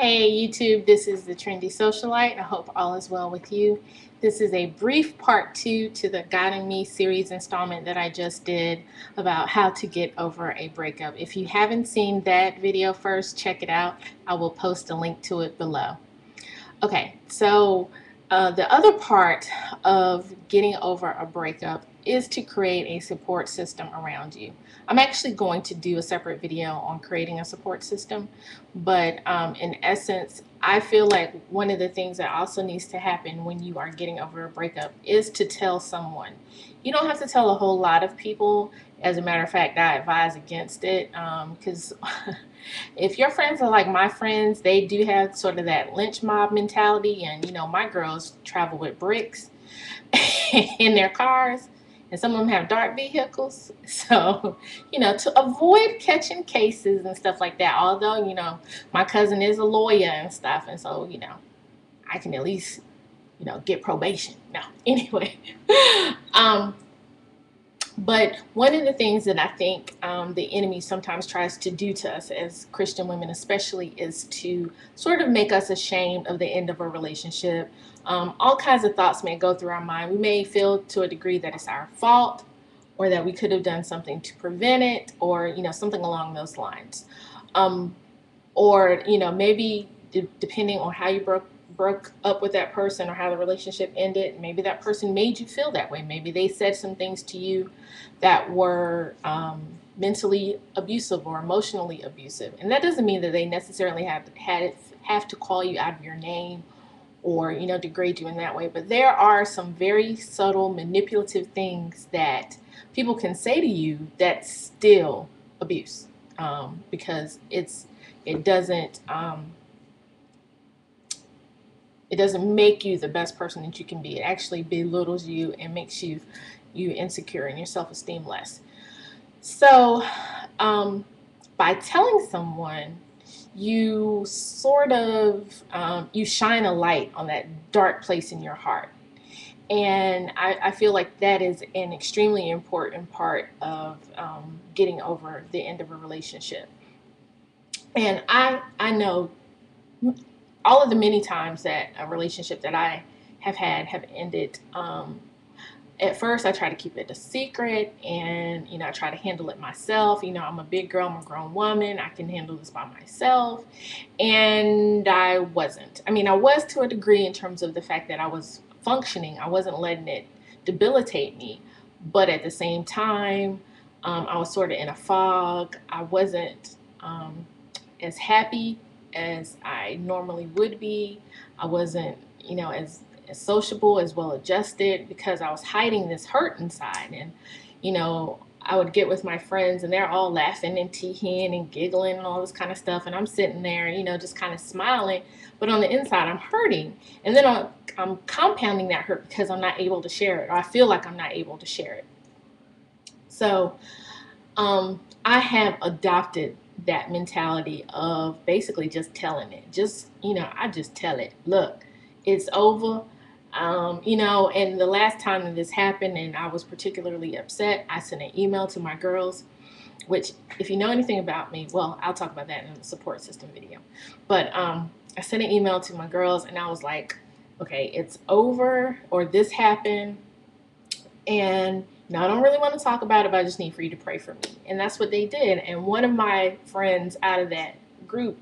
Hey YouTube, this is the Trendy Socialite. I hope all is well with you. This is a brief part 2 to the Guiding Me series installment that I just did about how to get over a breakup. If you haven't seen that video first, check it out. I will post a link to it below. Okay, so the other part of getting over a breakup is to create a support system around you. I'm actually going to do a separate video on creating a support system, but in essence, I feel like one of the things that also needs to happen when you are getting over a breakup is to tell someone. You don't have to tell a whole lot of people. As a matter of fact, I advise against it because if your friends are like my friends, they do have sort of that lynch mob mentality. And, you know, my girls travel with bricks in their cars, and some of them have dark vehicles. So, you know, to avoid catching cases and stuff like that, although, you know, my cousin is a lawyer and stuff. And so, you know, I can at least, you know, get probation. No, anyway. um, but one of the things that I think the enemy sometimes tries to do to us as Christian women, especially, is to sort of make us ashamed of the end of a relationship. All kinds of thoughts may go through our mind. We may feel to a degree that it's our fault, or that we could have done something to prevent it, or, you know, something along those lines. Or, you know, maybe depending on how you broke up with that person or how the relationship ended, maybe that person made you feel that way. Maybe they said some things to you that were mentally abusive or emotionally abusive. And that doesn't mean that they necessarily have to call you out of your name or, you know, degrade you in that way. But there are some very subtle manipulative things that people can say to you that's still abuse, because it doesn't it doesn't make you the best person that you can be. It actually belittles you and makes you insecure and your self-esteem less. So by telling someone, you sort of you shine a light on that dark place in your heart. And I feel like that is an extremely important part of getting over the end of a relationship. And I know all of the many times that a relationship that I have had have ended. At first, I try to keep it a secret, and, you know, I try to handle it myself. You know, I'm a big girl, I'm a grown woman, I can handle this by myself. And I wasn't. I mean, I was to a degree in terms of the fact that I was functioning. I wasn't letting it debilitate me, but at the same time, I was sort of in a fog. I wasn't as happy as I normally would be. I wasn't, you know, as sociable, as well adjusted, because I was hiding this hurt inside. And, you know, I would get with my friends and they're all laughing and teeing and giggling and all this kind of stuff. And I'm sitting there, you know, just kind of smiling. But on the inside, I'm hurting. And then I'm compounding that hurt because I'm not able to share it, or I feel like I'm not able to share it. So I have adopted that mentality of basically just telling it. Just, you know, I just tell it, look, it's over. You know, and the last time that this happened and I was particularly upset, I sent an email to my girls, which, if you know anything about me, well, I'll talk about that in the support system video. But I sent an email to my girls and I was like, okay, it's over, or this happened. And now I don't really want to talk about it, but I just need for you to pray for me. And that's what they did. And one of my friends out of that group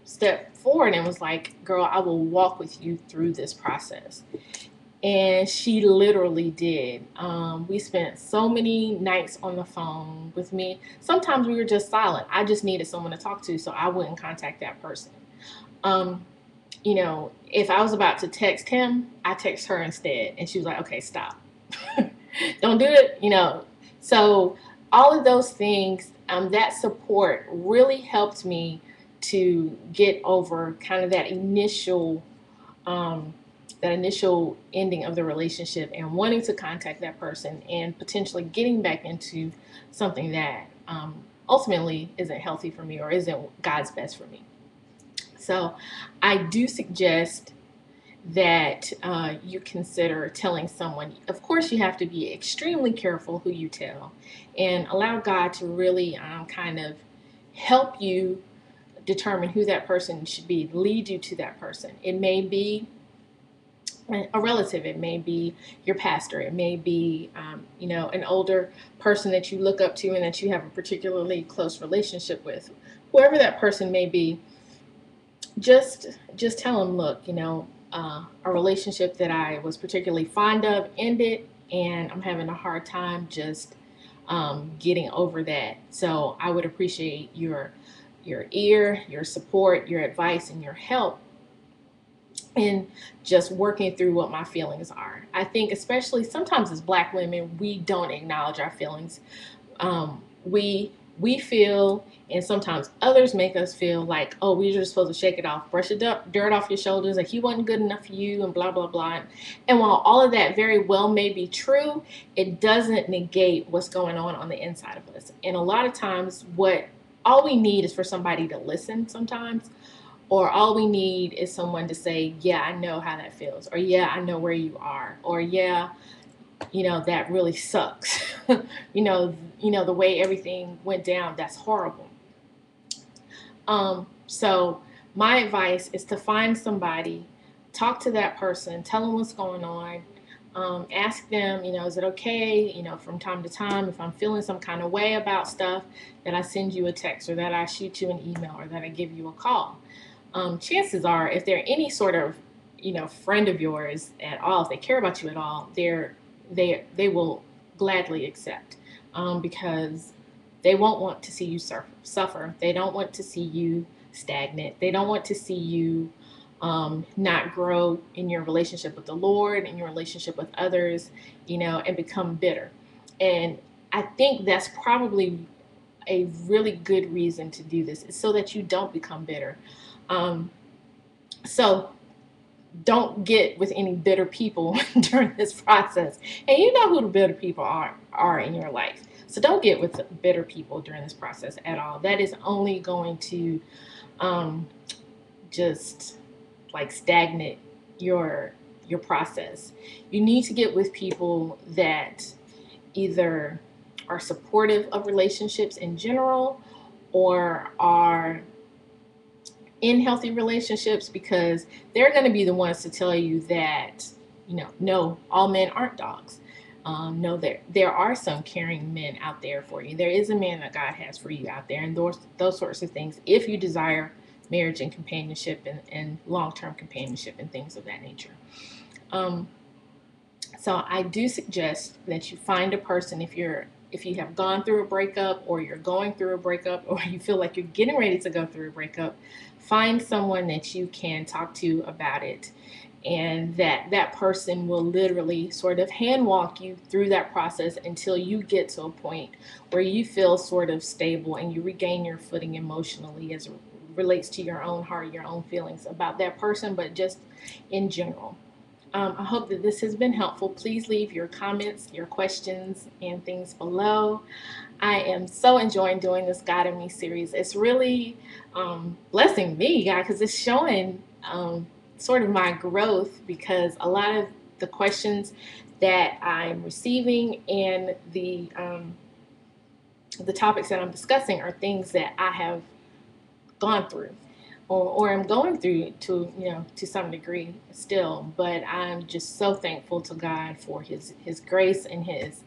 stepped forward and was like, girl, I will walk with you through this process. And she literally did. We spent so many nights on the phone with me. Sometimes we were just silent. I just needed someone to talk to, so I wouldn't contact that person. You know, if I was about to text him, I text her instead. And she was like, okay, stop. Don't do it, you know. So all of those things, that support really helped me to get over kind of that initial ending of the relationship and wanting to contact that person and potentially getting back into something that ultimately isn't healthy for me or isn't God's best for me. So I do suggest that you consider telling someone. Of course, you have to be extremely careful who you tell and allow God to really kind of help you determine who that person should be, lead you to that person. It may be a relative, it may be your pastor, it may be an older person that you look up to and that you have a particularly close relationship with. Whoever that person may be, just tell them, look, a relationship that I was particularly fond of ended, and I'm having a hard time just getting over that. So I would appreciate your ear, your support, your advice, and your help in just working through what my feelings are. I think, especially sometimes as Black women, we don't acknowledge our feelings. We feel, and sometimes others make us feel like, oh, we're just supposed to shake it off, brush the dirt off your shoulders, like he wasn't good enough for you, and blah blah blah. And while all of that very well may be true, it doesn't negate what's going on the inside of us. And a lot of times, what all we need is for somebody to listen sometimes, or all we need is someone to say, yeah, I know how that feels, or yeah, I know where you are, or yeah, that really sucks. The way everything went down, that's horrible. So my advice is to find somebody, talk to that person, tell them what's going on. Ask them, is it okay, from time to time, if I'm feeling some kind of way about stuff, that I send you a text, or that I shoot you an email, or that I give you a call. Chances are, if they're any sort of, friend of yours at all, if they care about you at all, they will gladly accept, because they won't want to see you suffer. They don't want to see you stagnant. They don't want to see you not grow in your relationship with the Lord, in your relationship with others, and become bitter. And I think that's probably a really good reason to do this, is so that you don't become bitter. So don't get with any bitter people during this process. And you know who the bitter people are in your life. So don't get with bitter people during this process at all. That is only going to just like stagnate your process. You need to get with people that either are supportive of relationships in general, or are in healthy relationships, because they're going to be the ones to tell you that, no, all men aren't dogs. No, there are some caring men out there for you. There is a man that God has for you out there, and those sorts of things, if you desire marriage and companionship, and long-term companionship and things of that nature. So I do suggest that you find a person, if you have gone through a breakup, or you're going through a breakup, or you feel like you're getting ready to go through a breakup, find someone that you can talk to about it, and that person will literally sort of hand walk you through that process until you get to a point where you feel sort of stable and you regain your footing emotionally, as it relates to your own heart, your own feelings about that person, but just in general. I hope that this has been helpful. Please leave your comments, your questions, and things below. I am so enjoying doing this God in Me series. It's really blessing me, God, because it's showing sort of my growth, because a lot of the questions that I'm receiving and the topics that I'm discussing are things that I have gone through, or I'm going through to some degree still. But I'm just so thankful to God for his grace and his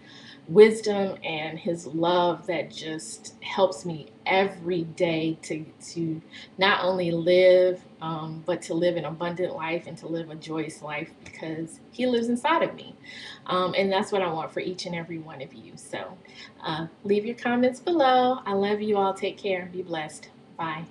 wisdom and his love that just helps me every day to not only live, but to live an abundant life and to live a joyous life, because he lives inside of me. And that's what I want for each and every one of you. So leave your comments below. I love you all. Take care. Be blessed. Bye.